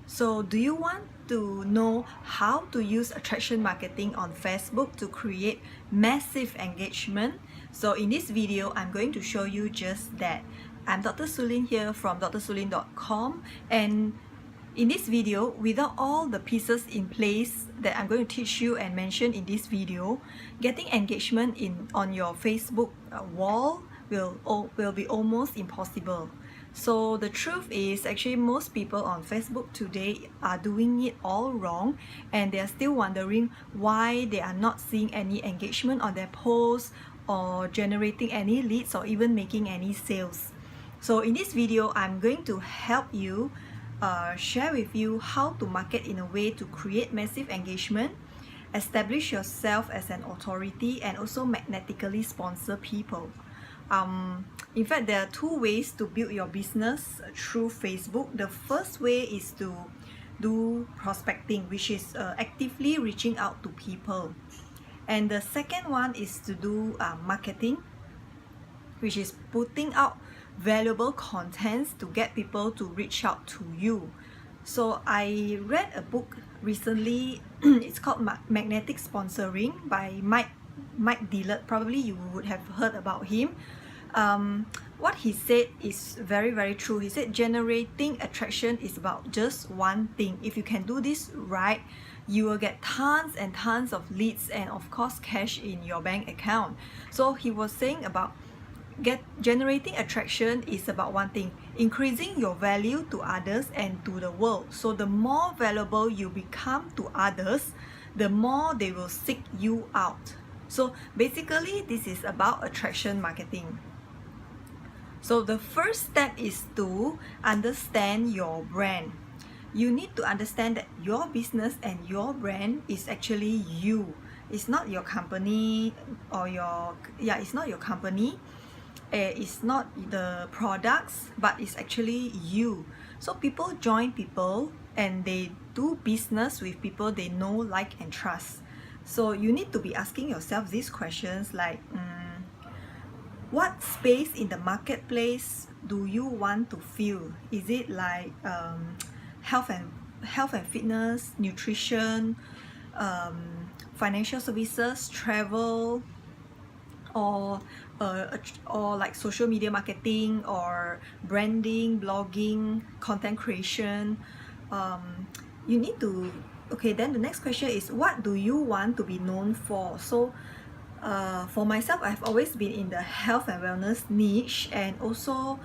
So do you want to know how to use attraction marketing on Facebook to create massive engagement? So in this video, I'm going to show you just that. I'm Dr. SuLin here from dr.SuLin.com, and in this video, without all the pieces in place that I'm going to teach you and mention in this video, getting engagement on your Facebook wall will be almost impossible. So the truth is, actually most people on Facebook today are doing it all wrong, and they are still wondering why they are not seeing any engagement on their posts or generating any leads or even making any sales. So in this video, I'm going to help you share with you how to market in a way to create massive engagement, establish yourself as an authority, and also magnetically sponsor people. In fact, there are two ways to build your business through Facebook. The first way is to do prospecting, which is actively reaching out to people. And the second one is to do marketing, which is putting out valuable contents to get people to reach out to you. So I read a book recently. It's called Magnetic Sponsoring by Mike Dillard. Probably you would have heard about him. What he said is very true. He said generating attraction is about just one thing. If you can do this right, you will get tons and tons of leads and of course cash in your bank account. So he was saying about generating attraction is about one thing: increasing your value to others and to the world. So the more valuable you become to others, the more they will seek you out. So basically, this is about attraction marketing. So the first step is to understand your brand. You need to understand that your business and your brand is actually you. It's not your company or it's not your company. It's not the products, but it's actually you. So people join people and they do business with people they know, like, and trust. So you need to be asking yourself these questions like, what space in the marketplace do you want to fill? Is it like health and fitness, nutrition, financial services, travel, or like social media marketing or branding, blogging, content creation? You need to, okay, then the next question is, what do you want to be known for? So for myself, I've always been in the health and wellness niche, and also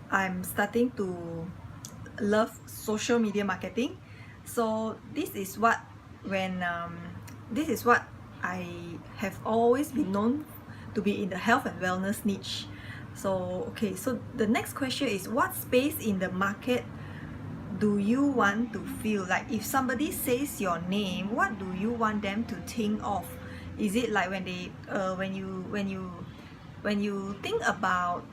I'm starting to love social media marketing. So this is what I have always been known to be in the health and wellness niche. So okay, so the next question is, what space in the market do you want to fill? Like if somebody says your name, what do you want them to think of? Is it like when you think about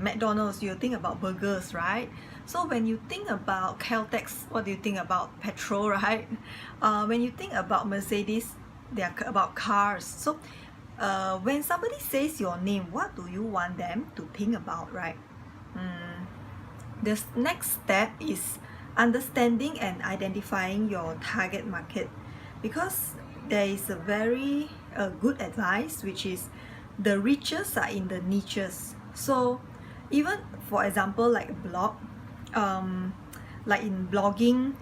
McDonald's, you think about burgers, right? So when you think about Caltex, what do you think about? Petrol, right? When you think about Mercedes, they are about cars. So when somebody says your name, what do you want them to think about, right? The next step is understanding and identifying your target market, because there is a very good advice, which is the riches are in the niches. So even for example, like a blog, like in blogging,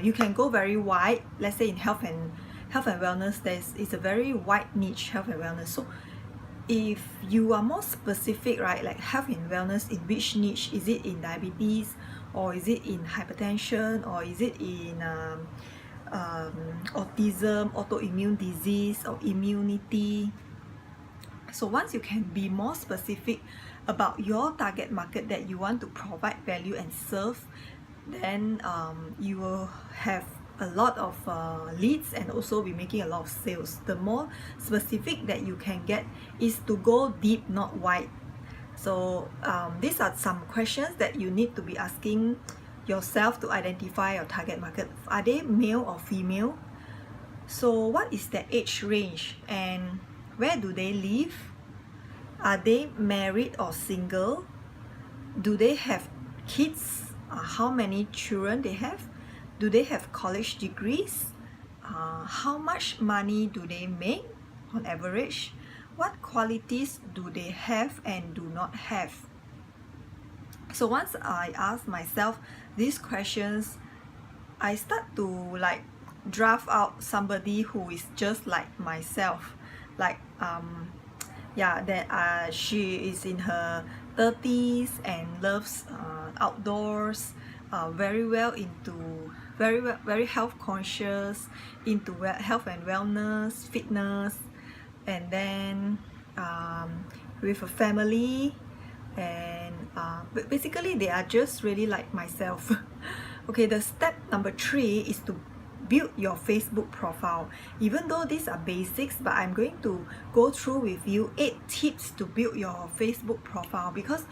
you can go very wide. Let's say in health and wellness, it's a very wide niche, health and wellness. So if you are more specific, right, like health and wellness, in which niche? Is it in diabetes, or is it in hypertension, or is it in autism, autoimmune disease, or immunity? So once you can be more specific about your target market that you want to provide value and serve, then you will have a lot of leads and also be making a lot of sales. The more specific that you can get is to go deep, not wide. So these are some questions that you need to be asking yourself to identify your target market. Are they male or female? So what is their age range, and where do they live? Are they married or single? Do they have kids? how many children they have, do they have college degrees, how much money do they make on average, what qualities do they have and do not have. So once I ask myself these questions, I start to like draft out somebody who is just like myself, like that she is in her 30s and loves outdoors, very health conscious, into health and wellness, fitness, and then with a family, and basically they are just really like myself. Okay, the step number 3 is to build your Facebook profile. Even though these are basics, but I'm going to go through with you 8 tips to build your Facebook profile, because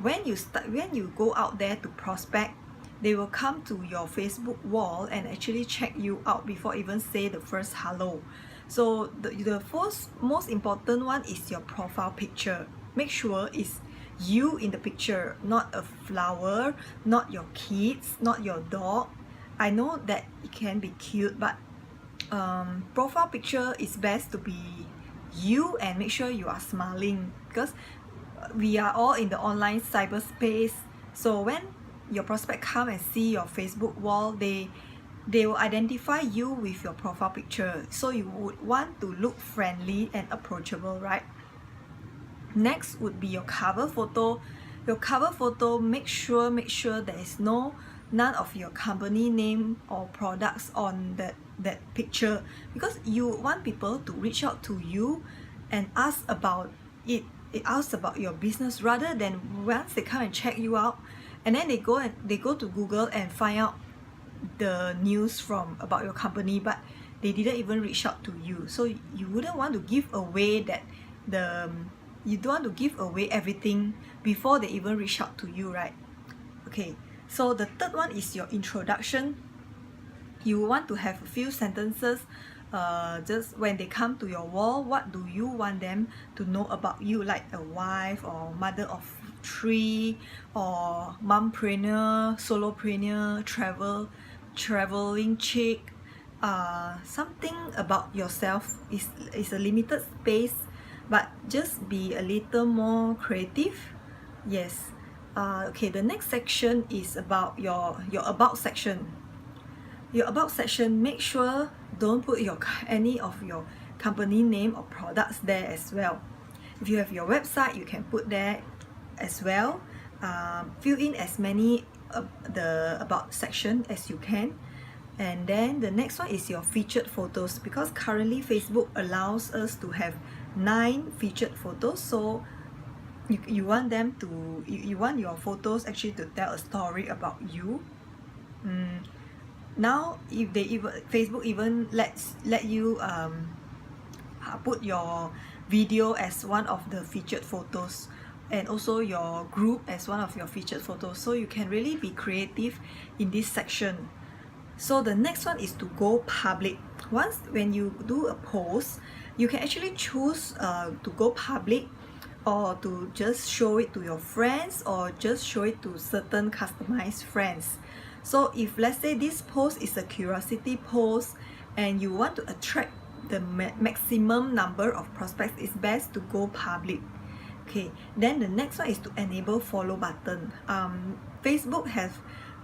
when you go out there to prospect, they will come to your Facebook wall and actually check you out before even say the first hello. So the first most important one is your profile picture. Make sure it's you in the picture, not a flower, not your kids, not your dog. I know that it can be cute, but profile picture is best to be you, and make sure you are smiling, because we are all in the online cyberspace. So when your prospect come and see your Facebook wall, they will identify you with your profile picture. So you would want to look friendly and approachable, right? Next would be your cover photo. Your cover photo, make sure there is none of your company name or products on that picture, because you want people to reach out to you and ask about it. It asks about your business, rather than once they come and check you out and then they go to Google and find out the news about your company, but they didn't even reach out to you. So you wouldn't want to give away you don't want to give away everything before they even reach out to you, right? Okay, so the third one is your introduction. You want to have a few sentences just when they come to your wall. What do you want them to know about you, like a wife or mother of 3, or mompreneur, solopreneur, traveling chick, something about yourself. Is a limited space, but just be a little more creative. Yes. Okay, the next section is about your about section. Your about section, make sure don't put any of your company name or products there as well. If you have your website, you can put there as well. Fill in as many the about section as you can. And then the next one is your featured photos, because currently Facebook allows us to have 9 featured photos. So you want them to you want your photos actually to tell a story about you. Now if Facebook even let you put your video as one of the featured photos, and also your group as one of your featured photos, so you can really be creative in this section. So the next one is to go public. When you do a post, you can actually choose to go public, or to just show it to your friends, or just show it to certain customized friends. So if let's say this post is a curiosity post and you want to attract the maximum number of prospects, it's best to go public. Okay, then the next one is to enable follow button. Facebook has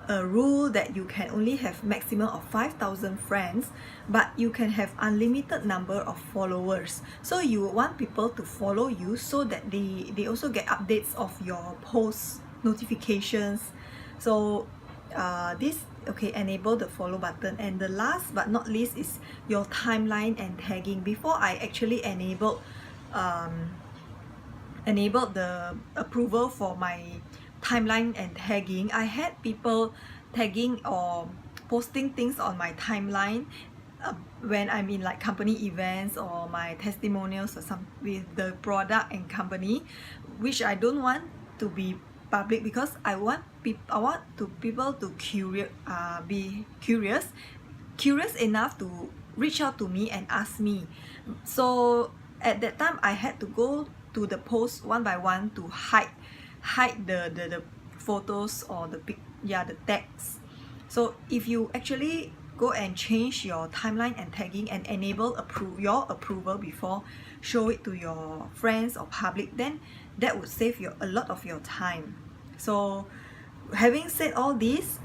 a rule that you can only have maximum of 5,000 friends, but you can have unlimited number of followers. So you want people to follow you so that they also get updates of your post notifications. So enable the follow button. And the last but not least is your timeline and tagging. Before I actually enabled the approval for my timeline and tagging, I had people tagging or posting things on my timeline when I'm in like company events or my testimonials or some with the product and company, which I don't want to be public, because I want people to be curious enough to reach out to me and ask me. So at that time I had to go to the post one by one to hide the photos or the text. So if you actually go and change your timeline and tagging and enable your approval before show it to your friends or public, then that would save you a lot of your time. So having said all this,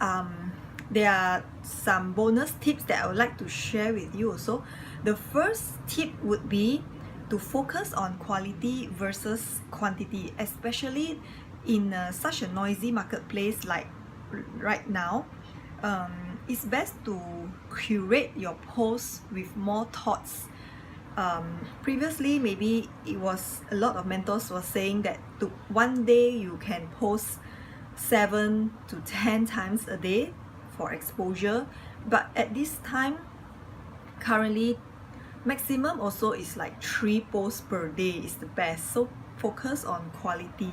there are some bonus tips that I would like to share with you also. The first tip would be to focus on quality versus quantity, especially in such a noisy marketplace like right now. It's best to curate your posts with more thoughts. Previously, maybe it was a lot of mentors were saying that one day you can post 7 to 10 times a day for exposure, but at this time currently maximum also is like 3 posts per day is the best. So focus on quality.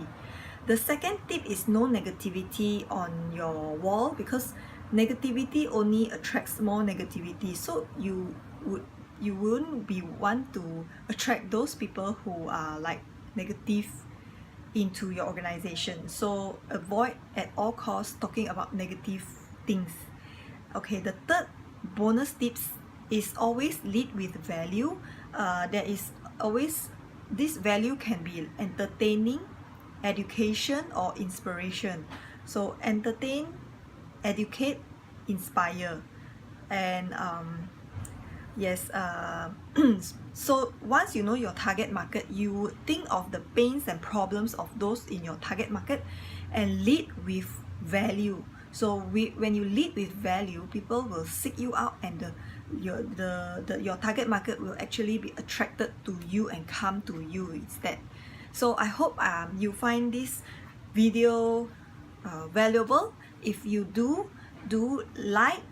The second tip is no negativity on your wall, because negativity only attracts more negativity. So you wouldn't be want to attract those people who are like negative into your organization. So avoid at all costs talking about negative things. Okay, the third bonus tips is always lead with value. There is always, this value can be entertaining, education, or inspiration. So entertain, educate, inspire. And yes, so once you know your target market, you would think of the pains and problems of those in your target market and lead with value. So when you lead with value, people will seek you out, and your target market will actually be attracted to you and come to you instead. So I hope you find this video valuable. If you do like,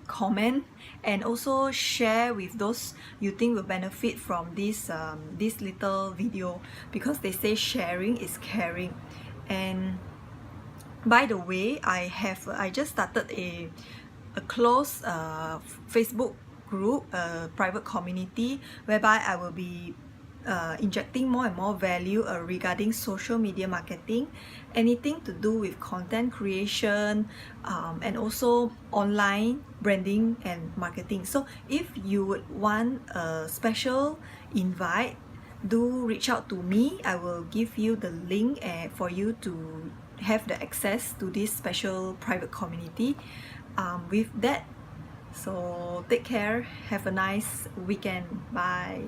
comment, and also share with those you think will benefit from this little video, because they say sharing is caring. And by the way, I just started a close Facebook group, a private community, whereby I will be injecting more and more value regarding social media marketing, anything to do with content creation, and also online branding and marketing. So if you would want a special invite, do reach out to me. I will give you the link for you to have the access to this special private community. With that, so take care, have a nice weekend, bye.